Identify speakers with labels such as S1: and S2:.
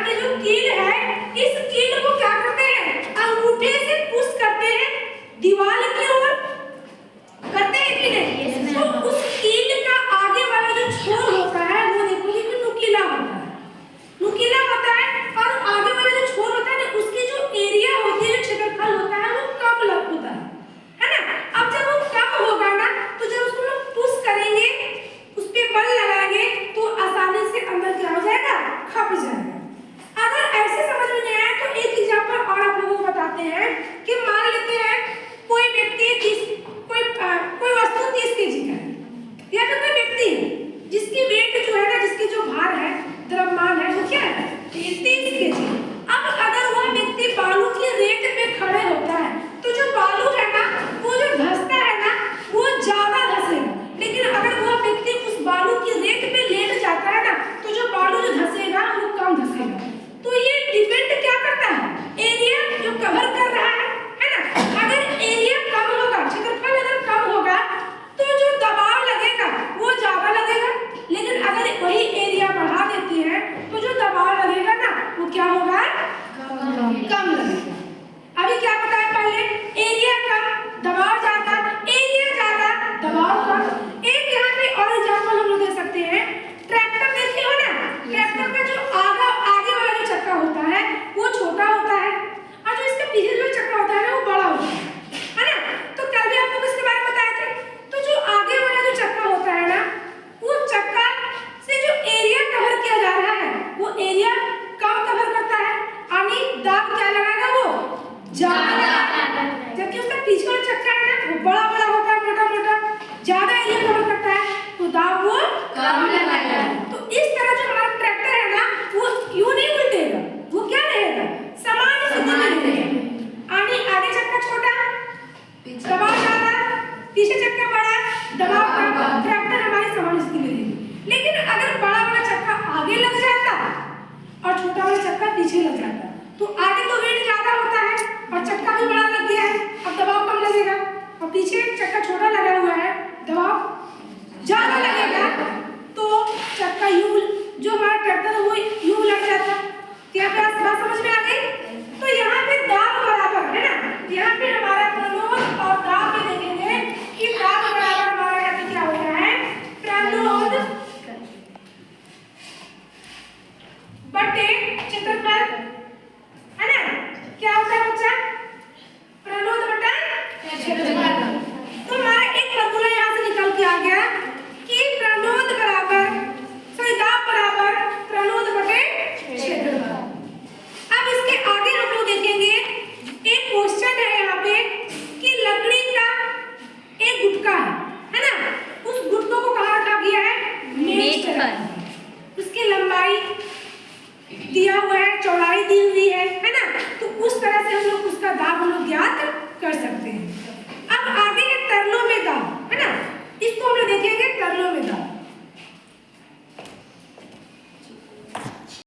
S1: पे जो कील है, इस कील को क्या करते हैं, अंगूठे से पुश करते हैं दीवार की ओर, करते हैं कि नहीं? तो उस कील का आगे वाला जो छोर होता है वो देखो ये नुकीला होता है, नुकीला होता है, और आगे वाला जो छोर होता है ना उसकी जो एरिया होती है, जो क्षेत्रफल होता है वो कम होता है ना? अब जब वो कम होगा ना तो जब उसको लोग पुश करेंगे, उस पे बल लगाएंगे तो आसानी से अंदर क्या हो जाएगा, खप जाएगा। अगर ऐसे समझ में नहीं आया तो एक एग्जांपल और आप लोगों को बताते हैं कि मान लेते हैं कोई व्यक्ति कोई वस्तु 30 केजी का है, या फिर कोई व्यक्ति जिसकी वेट जो है ना, जिसकी जो भार है, द्रव्यमान है, वो क्या है, 30 केजी। अब अगर वह व्यक्ति बालू की रेत पे खड़े होता है तो जो बालू है ना वो जो धंसता है ना वो ज्यादा धंसेगा, लेकिन अगर वह व्यक्ति उस बालू की रेत पे लेट जाता है ना तो जो बालू जो धंसेगा वो कम धंसेगा। तो ये डिपेंड क्या करता है, एरिया जो कवर कर रहा है ना? अगर एरिया कम होगा, क्षेत्रफल अगर कम होगा तो जो दबाव लगेगा वो ज्यादा लगेगा, लेकिन अगर वही एरिया बढ़ा देते हैं तो जो दबाव लगेगा ना वो क्या होगा, कम लगेगा। अभी क्या बताया पहले, एरिया कम दबाव ज्यादा, एरिया ज्यादा दबाव कम। एक यहाँ पे और एग्जांपल हम लोग दे सकते हैं, ट्रैक्टर देखे हो ना, ट्रैक्टर का जो आगे वाला जो चक्का होता है वो छोटा होता है और जो इसके पीछे जो चक्का होता है ना वो बड़ा होता है ना? तो कल भी आप लोग इसके बारे में बताए थे। तो जो आगे वाला जो चक्का होता है ना वो चक्का से जो एरिया कवर किया जा रहा है वो एरिया कम कवर करता है, यानी दाब क्या लगाएगा, वो ज्यादा लगाएगा, जबकि उसका पीछे वाला चक्का है ना वो बड़ा बड़ा होता है, मोटा मोटा, ज्यादा एरिया कवर करता है तो दाब वो कम लगाएगा। तो इस तरह जो हमारा ट्रैक्टर है ना वो क्यों नहीं उल्टेगा, वो क्या रहेगा, समान स्थिति में रहेगा, यानी आगे चक्का छोटा दबाव ज्यादा, पीछे चक्का बड़ा दबाव कम, ट्रैक्टर हमारी समान स्थिति में रहेगी। लेकिन अगर बड़ा वाला चक्का आगे लग जाता और छोटा वाला चक्का पीछे लग जाता तो आगे तो वेट ज्यादा होता है और चक्का भी बड़ा लग गया है, अब दबाव कम लगेगा, और पीछे चक्का छोटा लगा हुआ है दबाव ज्यादा लगेगा, तो चक्का यूं जो हमारा ट्रैक्टर है वो यूं लग जाता। क्या बात समझ में आ गई? तो यहाँ पे दाब बराबर है ना, यहाँ पे हमारा प्रणोद और दाब में देखेंगे कि दाब बराबर हमारा यहाँ पे क्या होता है, प्रणोद बटे क्षेत्रफल, है ना? क्या होता है बच्चा, प्रणोद बटा क्षेत्रफल। तो हमारा एक फॉर्मूला यहाँ से निकल के आ गया कि प्रणोद बराबर दाब बराबर प्रणोद बटे क्षेत्रफल। अब इसके आगे हम लोग देखेंगे एक क्वेश्चन है यहाँ पे कि लकड़ी का एक गुटका है ना, उस गुटकों को कहाँ रखा गया है, मेज पर, उसकी लंबाई दिया हुआ है, चौड़ाई दी हुई है ना? तो उस तरह से हम लोग उसका दाब हम लोग ज्ञात कर सकते हैं। अब आगे है तरलों में दाब, है ना? इसको हम लोग देखेंगे तरलों में दाब।